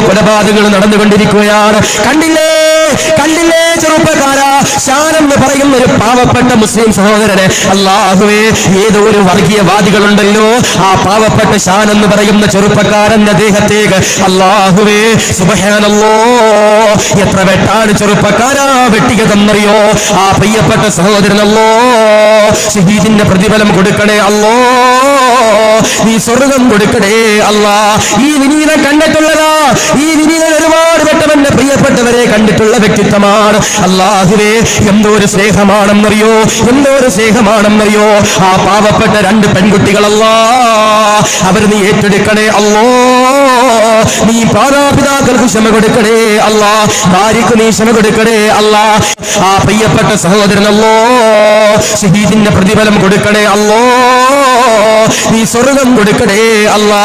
കൊലപാതകങ്ങൾ നടന്നുകൊണ്ടിരിക്കുകയാണ്. കണ്ടില്ലേ കണ്ടില്ലേ ചെറുപ്പക്കാരാ, ഷാൻ എന്ന് പറയുന്ന ഒരു പാവപ്പെട്ട മുസ്ലിം സഹോദരനെ അല്ലാഹുവേ, ഏതോ ഒരു വർഗീയവാദികളുണ്ടല്ലോ, ആ പാവപ്പെട്ട ഷാൻ എന്ന് പറയുന്ന ചെറുപ്പക്കാരന്റെ ദേഹത്തേക്ക് അല്ലാഹുവേ സുബ്ഹാനല്ലാഹ് എത്ര വെട്ടാണ് ചെറുപ്പക്കാരാ വെട്ടിയതെന്നറിയോ? ആ പ്രിയപ്പെട്ട സഹോദരനല്ലോ ഷഹീദിന്റെ പ്രതിഫലം കൊടുക്കണേ അല്ലോ, നീ സ്വർഗം കൊടുക്കണേ അല്ലാ. ഈ വിനീതം കണ്ടിട്ടുള്ളതാ, ഈ വിനീതം ഒരുപാട് വട്ടം പ്രിയപ്പെട്ടവരെ കണ്ടിട്ടുള്ള വ്യക്തിത്വമാണ്. അല്ലാഹുവേ എന്തോ ഒരു സ്നേഹമാണെന്നറിയോ, എന്തോ ഒരു സ്നേഹമാണെന്നറിയോ ആ പാവപ്പെട്ട രണ്ട് പെൺകുട്ടികളല്ലാ, അവർ നീ ഏറ്റെടുക്കണേ അല്ലോ, നീ മാതാപിതാക്കൾക്ക് ക്ഷമ കൊടുക്കണേ അല്ലാ, ഭാര്യക്ക് നീ ക്ഷമ കൊടുക്കണേ അല്ലാ. ആ പ്രിയപ്പെട്ട സഹോദരനല്ലോ ഷഹീദിന്റെ പ്രതിഫലം കൊടുക്കണേ അല്ലോ, നീ സ്വർഗം കൊടുക്കണേ അല്ലാ.